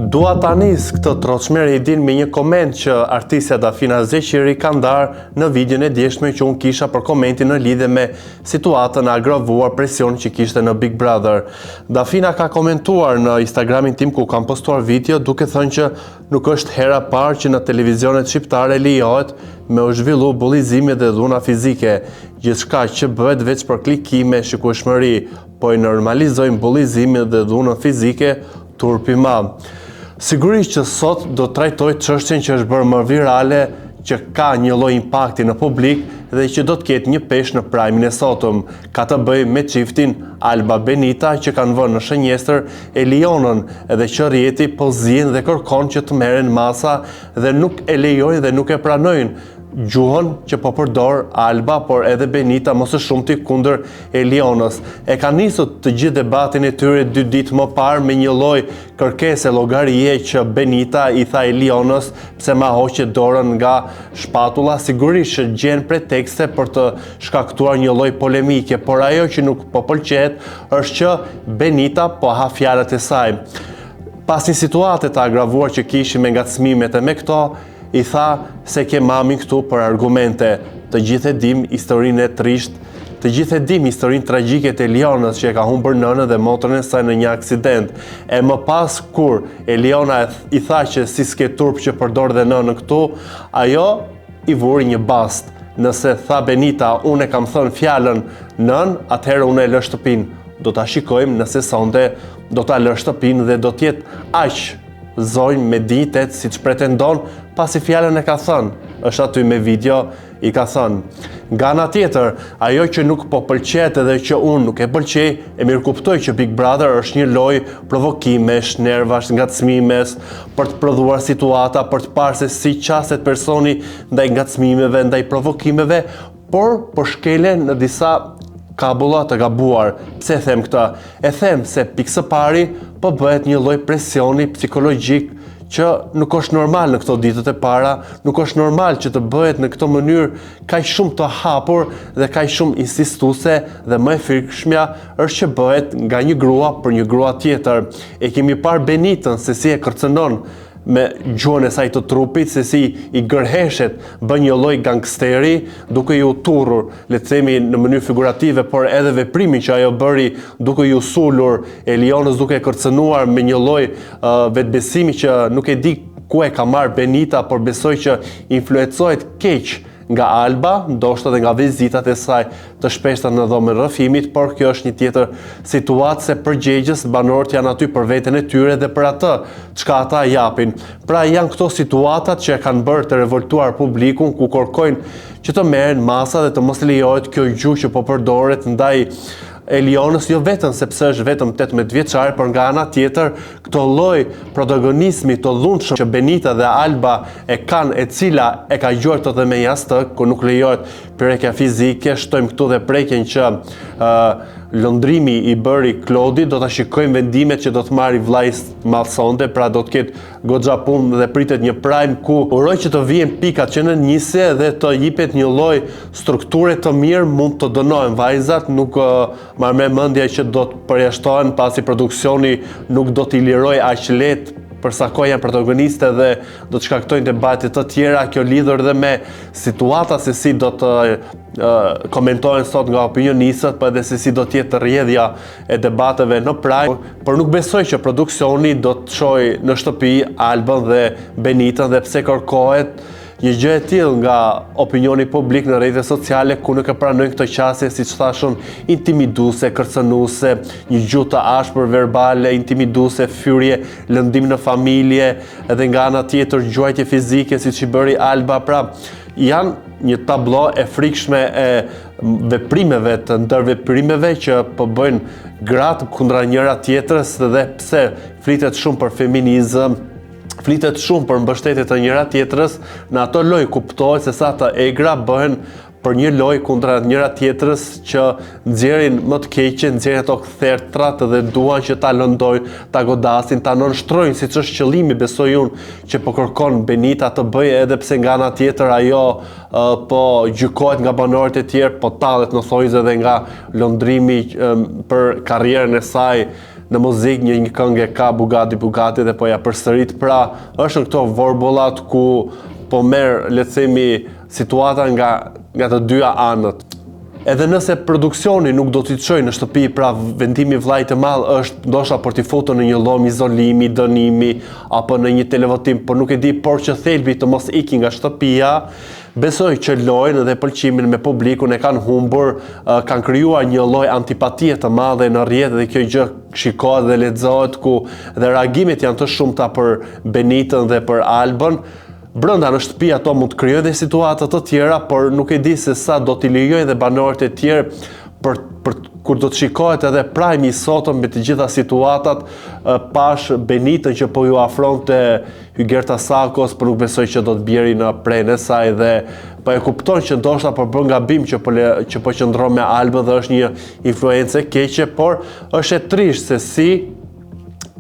Dua ta nis këtë troçmeridin me një koment që artistja Dafina Zeqiri ka ndarë në videon e djeshme që unë kisha për komentin në lidhje me situatën e agravuar presion që kishte në Big Brother. Dafina ka komentuar në Instagramin tim ku kam postuar video duke thënë që nuk është hera parë që në televizionet shqiptare lejohet me u zhvillu bullizimi dhe dhuna fizike, gjithçka që bëhet veç për klikime, shikueshmëri, po e normalizojnë bullizimin dhe dhunën fizike, turpi madh. Sigurisht që sot do trajtoj çështjen që është bërë më virale, që ka një lloj impakti në publik dhe që do të ketë një peshë në prajmin e sotëm. Ka të bëjë me çiftin Alba Benita që kanë vënë në shënjestër Elionën edhe që rrjeti po zihen dhe kërkon që të merren masa dhe nuk e lejojnë dhe nuk e pranojnë gjuhën që po përdor Alba, por edhe Benita mos së shumti kundër Elionës. E ka nisur të gjithë debatin e tyre 2 ditë më parë me një lloj kërkese llogarie që Benita i tha Elionës pse ma hoqe dorën nga shpatulla, sigurisht që gjen pretekste për të shkaktuar një lloj polemike, por ajo që nuk po pëlqet është që Benita po ha fjalët e saj. Pas një situate të agravuar që kishim me ngacmimet e me këto, i tha se ke mamin këtu për argumente. Të gjithë e dim historinë e trisht, të gjithë e dim historinë tragjike të Elionës që e ka humbur nënën dhe motrën e saj në një aksident. E më pas kur Eliona i tha që si s'ke turp që përdor dhe nënën këtu, ajo i vuri një bast. Nëse tha Benita, unë e kam thënë fjalën nën, atëherë unë e lë shtëpinë. Do ta shikojmë nëse sonte do ta lë shtëpinë dhe do të jetë aq zonjë me ditet si që pretendon pasi fjalën e ka thënë. Është aty me video i ka thënë. Nga ana tjetër, ajo që nuk po pëlqet edhe që unë nuk e pëlqej, e mirë kuptoj që Big Brother është një lojë provokimesh, nervash, ngacmimes, për të prodhuar situata, për të parë se si qaset personi ndaj ngacmimeve, ndaj provokimeve, por po shkelen në disa kabulla të gabuar. Pse them këtë? E them se pikë së pari po bëhet një lloj presioni psikologjik që nuk është normal në këto ditët e para, nuk është normal që të bëhet në këtë mënyrë kaq shumë të hapur dhe kaq shumë insistuese, dhe më e frikshmja është që bëhet nga një grua për një grua tjetër. E kemi parë Benitën se si e kërcënon me gjuhën e saj të trupit, se si i gërheshet, bën një lloj gangsteri, duke ju turrur, le të themi në mënyrë figurative, por edhe veprimin që ajo bëri duke ju sulur Elionës, duke e kërcënuar me një lloj vetbesimi që nuk e di ku e ka marrë Benita, por besoj që influencohet keq nga Alba, ndoshta edhe nga vizitat e saj të shpeshta në dhomën rrëfimit, por kjo është një tjetër situatë se përgjegjës banorët janë aty për veten e tyre dhe për atë çka ata japin. Pra janë këto situatat që e kanë bërë të revoltuar publikun, ku kërkojnë që të merren masa dhe të mos lejohet kjo gjuhë që po përdoret ndaj Elionës, jo vetëm sepse është vetëm 18 vjeçare, por nga ana tjetër këto lloj protagonizmi të dhunshëm që Benita dhe Alba e kanë, e cila e ka gjuar të dhe me jastëk, ku nuk lejohet prekja fizike. Shtojmë këtu dhe prekjen që lëndrimi i bëri Klodi, do ta shikojmë vendimet që do të marrë vllai madh sonte, pra do të ketë goxha punë dhe pritet një prime ku uroj që të vijen pikat që në nisje dhe të jipet një lloj strukture të mirë, mund të dënohen vajzat, nuk marrë me mendje që do të përjashtohen pasi produksioni nuk do t'i liroj aq lehtë përsa kohë janë protagoniste dhe do të shkaktojnë debate të tjera. Kjo lidhur dhe me situata se si do të komentohen sot nga opinionistët, por edhe se si do të jetë rrjedhja e debateve në prime, por nuk besoj që produksioni do të çojë në shtëpi Albën dhe Benitën, dhe pse kërkohet një gjë e tillë nga opinioni publik në rrjetet sociale, ku nuk e pranojnë këtë qasje, siç thashun, intimiduese, kërcënuese, një gjuhë të ashpër verbale, intimiduese, fyrje, lëndim në familje, edhe nga ana tjetër gjuajtje fizike, siç i bëri Alba. Pra janë një tablo e frikshme e veprimeve, të ndërveprimeve që po bëjnë gratë kundra njëra tjetrës, dhe pse flitet shumë për feminizëm, flitet shumë për mbështetje të njëra tjetrës, në ato loj kuptohet se sa të egra bëhen për një loj kundra njëra tjetrës që nxjerrin më të keqen, nxjerrin ato thertrat dhe duan që ta lëndojnë, ta godasin, ta nënshtrojnë, siç është qëllimi, besoj unë, që po kërkon Benita të bëjë, edhe pse nga ana tjetër ajo po gjykohet nga banorët e tjerë, po tallet në thojze dhe nga lëndrimi për karrierën e saj në muzikë një këngë ka Bugatti dhe po ja përsërit, pra është në këto vorbullat ku po merr, le të themi, situata nga të dyja anët. Edhe nëse produksioni nuk do t'i çojë në shtëpi, pra vendimi vllajt të madh është ndoshta për t'i futur në një lloj izolimi, dënimi apo në një televotim, por nuk e di, por që thelbi të mos iki nga shtëpia, besoj që lojën dhe pëlqimin me publikun e kanë humbur, kanë krijuar një lloj antipatie të madhe në rrjet dhe kjo gjë shikohet dhe lexohet ku dhe reagimet janë të shumta për Benitën dhe për Albën. Brenda në shtëpi ato mund të krijojnë dhe situata të tjera, por nuk e di se sa do t'i lejojnë dhe banorët e tjerë për kur do të shikohet edhe prajmi i sotëm me të gjitha situatat, pash Benitën që po ju afronte Hyggerta Sakos, por nuk besoj që do të bjeri në prenë e saj dhe po e kupton që ndoshta po bën gabim që po qëndron me Albën dhe është një influencë e keqe, por është e trisht se si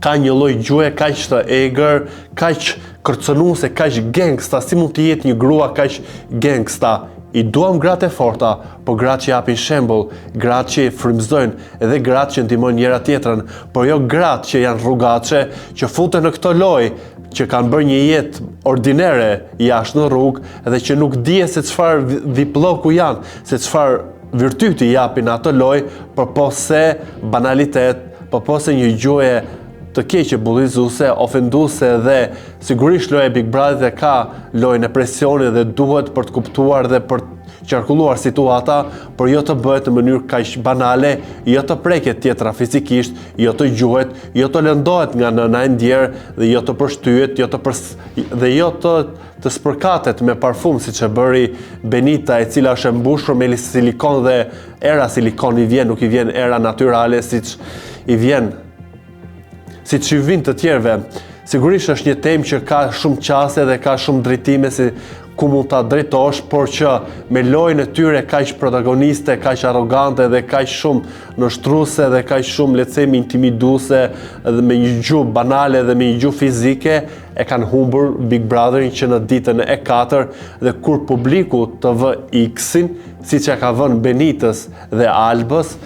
ka një lloj gjuhë kaq të egër, kaq kërcënuese, kaq gangsta, si mund të jetë një grua kaq gangsta? I duam gratë e forta, po gratë që japin shembull, gratë që frymëzojnë edhe gratë që ndihmojnë njëra tjetrën, por jo gratë që janë rrugaçe, që futen në këtë lojë, që kanë bërë një jetë ordinere jashtë në rrugë dhe që nuk dihet se çfarë vipllloku janë, se çfarë virtyti japin atë lojë, përpose banalitet, përpose një gjuhë të keqe, bullizuese, ofenduese dhe sigurisht loja e Big Brother ka lojën e presionit dhe duhet për të kuptuar dhe për të qarkulluar situata, por jo të bëhet në mënyrë kaq banale, jo të preket tjetra fizikisht, jo të gjuhet, jo të lëndohet nga nëna e ndjerë dhe jo të përshtyhet, dhe jo të spërkatet me parfum siç e bëri Benita, e cila është e mbushur me silikon dhe era silikon i vjen, nuk i vjen era natyrale siç i vjen si që vin të tjerve. Sigurisht është një temë që ka shumë qaste dhe ka shumë drejtime si ku mund ta drejtosh, por që me lojën e tyre kaq protagoniste, kaq arrogante dhe kaq shumë nështruese dhe kaq shumë, le të themi, intimiduese dhe me një gjuhë banale dhe me një gjuhë fizike, e kanë humbur Big Brotherin që në ditën e 4 dhe kur publiku të vë X-in, siç ja ka vënë Benitës dhe Albës,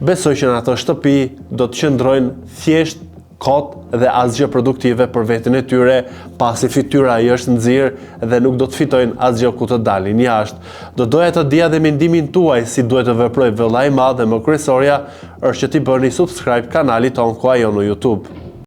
besoj që në ato shtëpi do të qëndrojnë thjesht kot dhe asgjë produktive për veten e tyre, pasi fytyra i është nxirr dhe nuk do të fitojnë asgjë ku të dalin jashtë. Do doja të dija dhe mendimin tuaj si duhet të veproj vëllai i madh dhe më kryesorja është që t'i bëni subscribe kanalit ton ku ajo në YouTube.